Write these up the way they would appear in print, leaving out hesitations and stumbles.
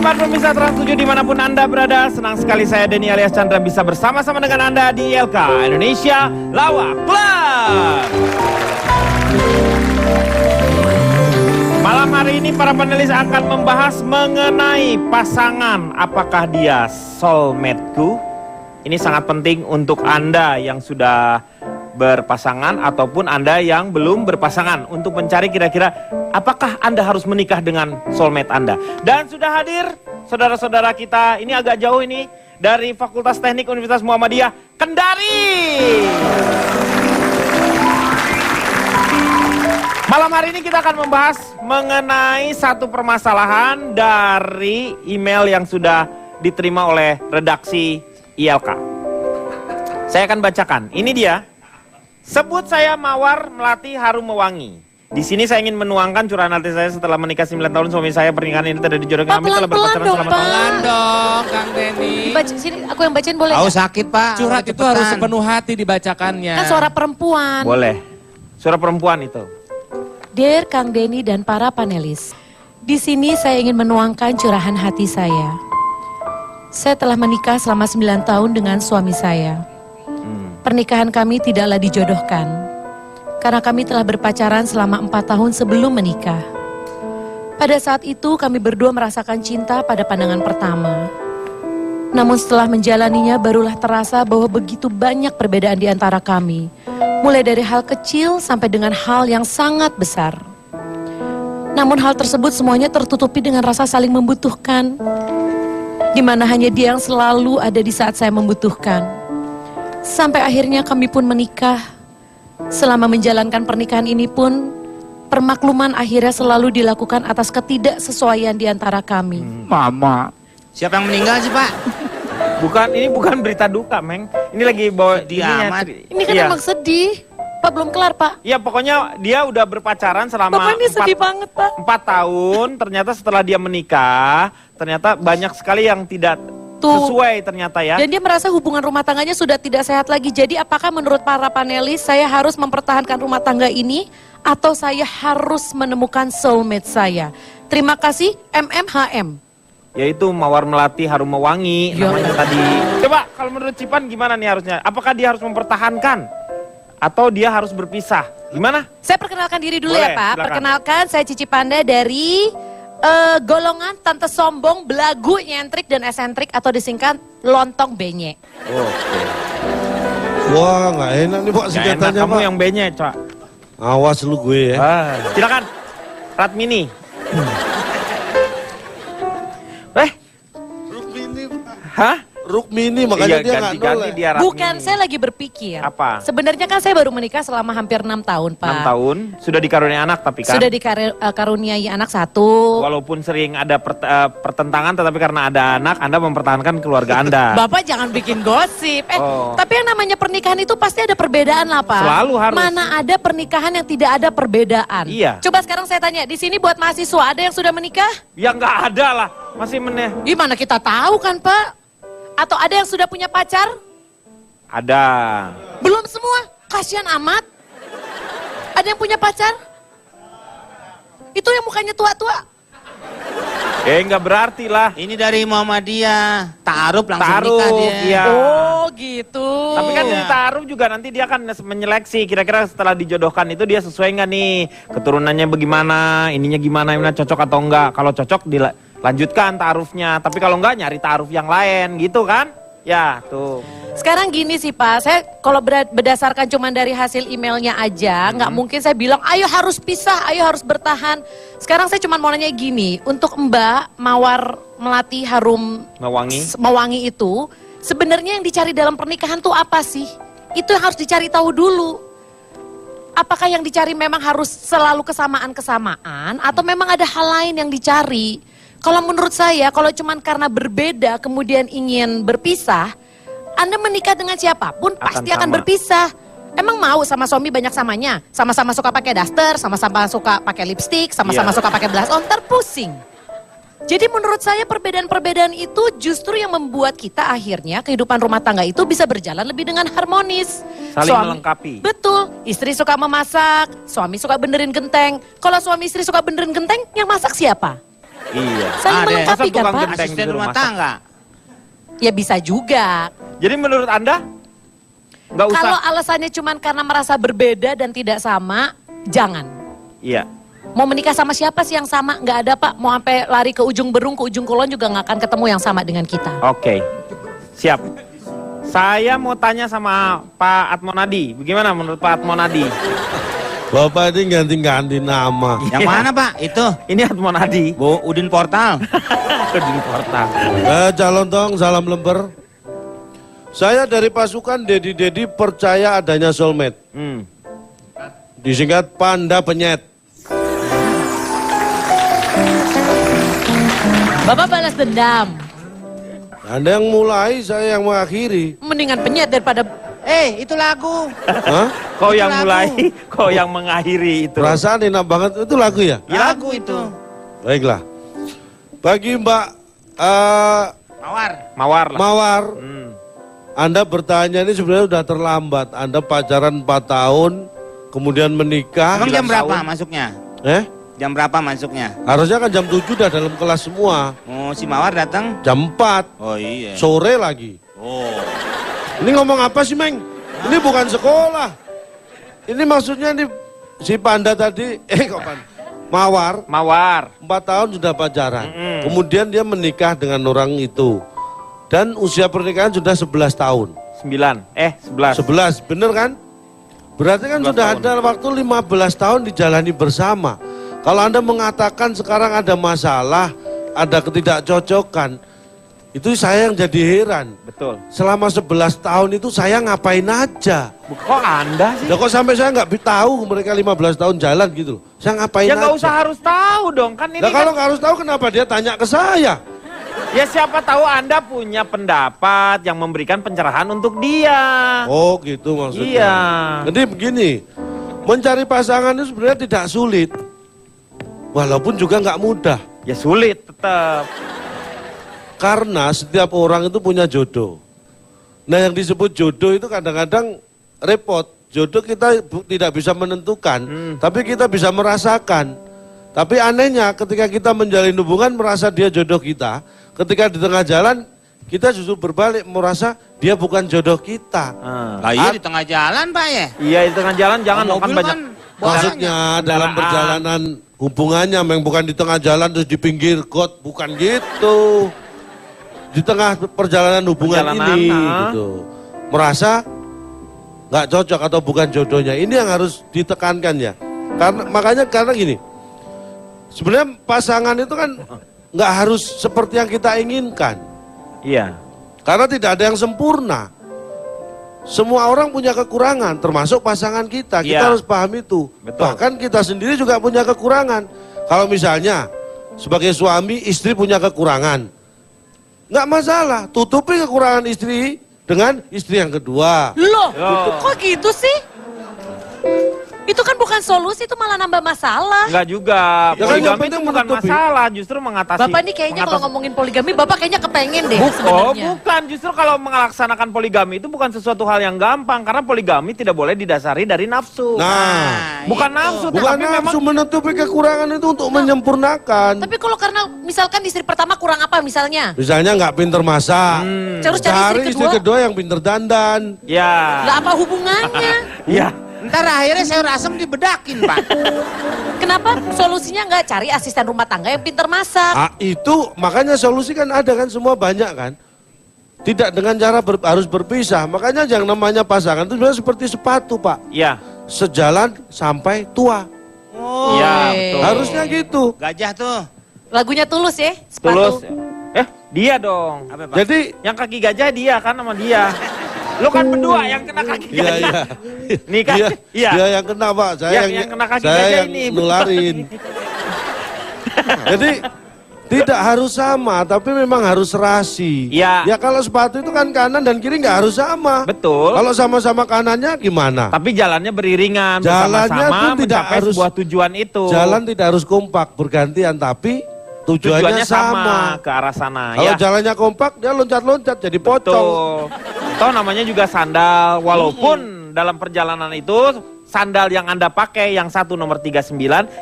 Sahabat pemirsa Trans 7 dimanapun Anda berada, senang sekali saya Denny alias Chandra bisa bersama-sama dengan Anda di ILK Indonesia Lawak Club. Malam hari ini para panelis akan membahas mengenai pasangan, apakah dia soulmate-ku? Ini sangat penting untuk Anda yang sudah berpasangan ataupun Anda yang belum berpasangan untuk mencari kira-kira apakah Anda harus menikah dengan soulmate Anda. Dan sudah hadir saudara-saudara kita, ini agak jauh ini, dari Fakultas Teknik Universitas Muhammadiyah Kendari. Malam hari ini kita akan membahas mengenai satu permasalahan dari email yang sudah diterima oleh redaksi ILK. Saya akan bacakan, ini dia. Sebut saya Mawar Melati Harum Mewangi. Di sini saya ingin menuangkan curahan hati saya setelah menikah 9 tahun suami saya, pernikahan ini tidak dijodohkan. Kami telah berpacaran selama pelan dong, Kang Denny. Dibaca, sini aku yang bacain boleh? Oh sakit Pak. Curhat itu harus sepenuh hati dibacakannya. Kan suara perempuan. Boleh. Suara perempuan itu. Dear Kang Denny dan para panelis, di sini saya ingin menuangkan curahan hati saya. Saya telah menikah selama 9 tahun dengan suami saya. Pernikahan kami tidaklah dijodohkan, karena kami telah berpacaran selama 4 tahun sebelum menikah. Pada saat itu kami berdua merasakan cinta pada pandangan pertama. Namun setelah menjalaninya barulah terasa bahwa begitu banyak perbedaan di antara kami. Mulai dari hal kecil sampai dengan hal yang sangat besar. Namun hal tersebut semuanya tertutupi dengan rasa saling membutuhkan. Di mana hanya dia yang selalu ada di saat saya membutuhkan. Sampai akhirnya kami pun menikah. Selama menjalankan pernikahan ini pun, permakluman akhirnya selalu dilakukan atas ketidaksesuaian di antara kami. Mama. Siapa yang meninggal sih Pak? Ini bukan berita duka, Meng. Ini lagi bawa Ini kan emang sedih. Pak belum kelar, Pak. Iya, pokoknya dia udah berpacaran selama Bapak ini sedih banget, Pak. 4 tahun. Ternyata setelah dia menikah, ternyata banyak sekali yang tidak sesuai ternyata ya. Dan dia merasa hubungan rumah tangganya sudah tidak sehat lagi. Jadi apakah menurut para panelis saya harus mempertahankan rumah tangga ini atau saya harus menemukan soulmate saya? Terima kasih MMHM. Yaitu Mawar Melati Harum Mewangi namanya tadi. Coba kalau menurut Cipan gimana nih harusnya? Apakah dia harus mempertahankan atau dia harus berpisah? Gimana? Saya perkenalkan diri dulu. Boleh, ya Pak. silakan. Perkenalkan saya Cici Panda dari golongan tante sombong, belagu, nyentrik, dan esentrik atau disingkat lontong benye. Oke. Wah nggak enak nih Pak singkatannya Kamu Pak. yang benye, Cak. Awas lu gue ya. Silakan. Radmini. Rukmini. Hah? Rukmini makanya Iya, dia nggak ganti-ganti noleh. dia Radmini. Bukan, saya lagi berpikir. Apa? Sebenarnya kan saya baru menikah selama hampir 6 tahun, Pak. 6 tahun, sudah dikaruniai anak tapi kan? Sudah dikaruniai anak 1. Walaupun sering ada pertentangan, tetapi karena ada anak, Anda mempertahankan keluarga Anda. Bapak jangan bikin gosip. Tapi yang namanya pernikahan itu pasti ada perbedaan lah, Pak. Selalu harus. Mana ada pernikahan yang tidak ada perbedaan? Iya. Coba sekarang saya tanya, di sini buat mahasiswa ada yang sudah menikah? Ya nggak ada lah, masih Gimana kita tahu kan, Pak? Atau ada yang sudah punya pacar? Ada. Belum semua, kasihan amat. Ada yang punya pacar? Itu yang mukanya tua-tua. Nggak berarti lah. Ini dari Muhammadiyah. Ta'aruf langsung Ta'aruf, nikah dia. iya. Oh gitu. Tapi kan di taruh juga nanti dia akan menyeleksi kira-kira setelah dijodohkan itu dia sesuai nggak nih, keturunannya bagaimana, ininya gimana, cocok atau enggak. Kalau cocok dilanjutkan taarufnya, tapi kalau enggak nyari taaruf yang lain gitu kan? Ya tuh. Sekarang gini sih Pak, saya kalau berdasarkan cuman dari hasil emailnya aja, nggak mungkin saya bilang ayo harus pisah, ayo harus bertahan. Sekarang saya cuma mau nanya gini, untuk Mbak Mawar Melati Harum Mewangi itu, sebenarnya yang dicari dalam pernikahan tuh apa sih? Itu yang harus dicari tahu dulu. Apakah yang dicari memang harus selalu kesamaan-kesamaan atau memang ada hal lain yang dicari? Kalau menurut saya, kalau cuman karena berbeda kemudian ingin berpisah, Anda menikah dengan siapapun pasti akan berpisah. Emang mau sama suami banyak samanya? Sama-sama suka pakai daster, sama-sama suka pakai lipstick, sama-sama suka pakai blush on, terpusing. Jadi menurut saya perbedaan-perbedaan itu justru yang membuat kita akhirnya kehidupan rumah tangga itu bisa berjalan lebih dengan harmonis. Saling melengkapi. Betul, istri suka memasak, suami suka benerin genteng. Kalau suami istri suka benerin genteng, yang masak siapa? Iya. Saling Ada. melengkapi Masa kan tukang Pak? genteng Asisten disuruh rumah masak? tangga. Ya bisa juga. Jadi menurut Anda nggak usah? Kalau alasannya cuma karena merasa berbeda dan tidak sama, jangan. Iya. Mau menikah sama siapa sih yang sama? Nggak ada Pak. Mau sampai lari ke ujung Berung, ke ujung Kulon juga nggak akan ketemu yang sama dengan kita. Oke. Siap. Saya mau tanya sama Pak Atmonadi. Bagaimana menurut Pak Atmonadi? Bapak ini ganti-ganti nama. Yang mana Pak? Itu. Ini Atmonadi. Bu Udin Portal. Udin Portal. Calon tong, salam lemper. Saya dari pasukan Dedi percaya adanya soulmate. Disingkat Panda Penyet. Bapak balas dendam. Anda yang mulai, saya yang mengakhiri. Mendingan penyet daripada... Itu lagu. Hah? Kau Itu yang lagu. mulai, kau yang mengakhiri itu. Perasaan enak banget, itu lagu ya? Lagu itu. Baiklah. Bagi Mbak Mawar. Mawar lah. Mawar, Hmm. Anda bertanya ini sebenarnya sudah terlambat. Anda pacaran 4 tahun, kemudian menikah. Emang jam 9 berapa tahun. masuknya? Jam berapa masuknya? Harusnya kan jam 7 udah dalam kelas semua. Oh, si Mawar datang? Jam 4, Oh iya. sore lagi. Oh. Ini ngomong apa sih, Meng? Ini bukan sekolah. Ini maksudnya nih si Panda tadi, kok Panda? Mawar, Mawar. 4 tahun sudah pacaran. Mm-mm. Kemudian dia menikah dengan orang itu. Dan usia pernikahan sudah 11 tahun. 11. 11, bener kan? Berarti kan 11 sudah tahun. ada waktu 15 tahun dijalani bersama. Kalau Anda mengatakan sekarang ada masalah, ada ketidakcocokan, itu saya yang jadi heran. Betul. Selama 11 tahun itu saya ngapain aja? Kok Anda sih? Ya kok sampai saya nggak tahu mereka 15 tahun jalan gitu loh. Saya ngapain Ya aja? nggak usah harus tahu dong, kan ini Nah, kalau kan, nggak harus tahu kenapa dia tanya ke saya? ya siapa tahu Anda punya pendapat yang memberikan pencerahan untuk dia. Oh gitu maksudnya. Iya. Jadi begini, mencari pasangan itu sebenarnya tidak sulit. Walaupun juga nggak mudah. Ya sulit tetap. Karena setiap orang itu punya jodoh. Nah yang disebut jodoh itu kadang-kadang repot. Jodoh kita tidak bisa menentukan, tapi kita bisa merasakan. Tapi anehnya ketika kita menjalin hubungan merasa dia jodoh kita, ketika di tengah jalan kita justru berbalik merasa dia bukan jodoh kita. Lah iya di tengah jalan Pak ya. Iya di tengah jalan jangan dong, kan Mobil banyak. Maksudnya dalam kendaraan. perjalanan hubungannya, memang bukan di tengah jalan terus di pinggir got, bukan gitu. Di tengah perjalanan hubungan Perjalanan, ini, ah. gitu, merasa nggak cocok atau bukan jodohnya. Ini yang harus ditekankan ya. Karena gini, sebenarnya pasangan itu kan nggak harus seperti yang kita inginkan. Iya. Karena tidak ada yang sempurna. Semua orang punya kekurangan, termasuk pasangan kita. Kita Iya. harus paham itu. Betul. Bahkan kita sendiri juga punya kekurangan. Kalau misalnya sebagai suami, istri punya kekurangan, nggak masalah. Tutupi kekurangan istri dengan istri yang kedua. Loh, Loh. kok gitu sih? Itu kan bukan solusi, itu malah nambah masalah. Enggak juga. Ya kan yang Poligami itu penting bukan menutupi. masalah, justru mengatasi. Bapak ini kayaknya kalau ngomongin poligami, Bapak kayaknya kepengen deh Oh sebenarnya. bukan, justru kalau melaksanakan poligami itu bukan sesuatu hal yang gampang. Karena poligami tidak boleh didasari dari nafsu. Nah, Bukan itu. nafsu, bukan tapi memang nafsu, menutupi kekurangan itu untuk menyempurnakan. Tapi kalau karena misalkan istri pertama kurang apa misalnya? Misalnya nggak pinter masak, Terus cari cari istri istri kedua? kedua yang pinter dandan. ya. Lah apa hubungannya? Ya. Ntar akhirnya sayur asem dibedakin Pak. Kenapa solusinya nggak cari asisten rumah tangga yang pinter masak? Ah, itu makanya solusi kan ada kan, semua banyak kan. Tidak dengan cara harus berpisah. Makanya yang namanya pasangan itu sebenarnya seperti sepatu Pak. Ya. Sejalan sampai tua. Oh. Ya, Oke. betul. Harusnya gitu. Gajah tuh. Lagunya Tulus ya, Tulus. sepatu. Dia dong. Apa Pak? Jadi Yang kaki gajah dia kan sama dia. Lo kan berdua yang kena kaki iya gajah. iya. Nih kan? Dia, dia yang kena Pak, saya Yang kena kaki saya gajah yang ini. nularin. Jadi tidak harus sama, tapi memang harus serasi. Iya. Ya kalau sepatu itu kan kanan dan kiri nggak harus sama. Betul. Kalau sama-sama kanannya gimana? Tapi jalannya beriringan Jalannya bersama-sama tuh tidak mencapai harus- sebuah tujuan itu. Jalan tidak harus kompak, bergantian, tapi tujuannya, sama. ke arah sana. Kalau Ya. jalannya kompak, dia loncat-loncat jadi pocong. Betul. Toh namanya juga sandal. Walaupun dalam perjalanan itu sandal yang Anda pakai yang satu nomor 39,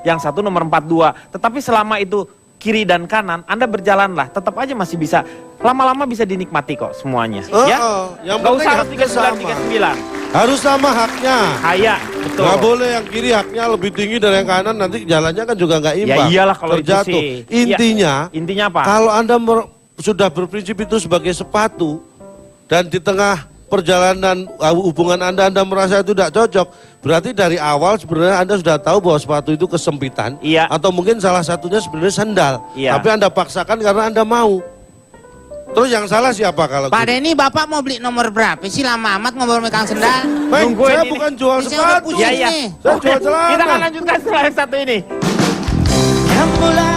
yang satu nomor 42. Tetapi selama itu kiri dan kanan, Anda berjalanlah, tetap aja masih bisa, lama-lama bisa dinikmati kok semuanya. Ya, Yang nggak penting usah harus haknya sama. 3939. Harus sama haknya. Kaya, betul. Nggak boleh yang kiri haknya lebih tinggi dari yang kanan, nanti jalannya kan juga nggak imbang. Ya iyalah kalau itu terjatuh. sih. Intinya apa? Kalau Anda sudah berprinsip itu sebagai sepatu dan di tengah perjalanan hubungan Anda merasa itu tidak cocok, berarti dari awal sebenarnya Anda sudah tahu bahwa sepatu itu kesempitan, Iya. atau mungkin salah satunya sebenarnya sandal, Iya. tapi Anda paksakan karena Anda mau. Terus yang salah siapa kalau Pak gitu? Denny, Bapak mau beli nomor berapa sih? Lama amat ngobrol sama Kang Sendal. Bang, Nungguin saya ini. bukan jual Ini saya udah sepatu. pusing Iya, iya. nih. Saya jual celana. Kita akan lanjutkan setelah yang satu ini. Yang mulai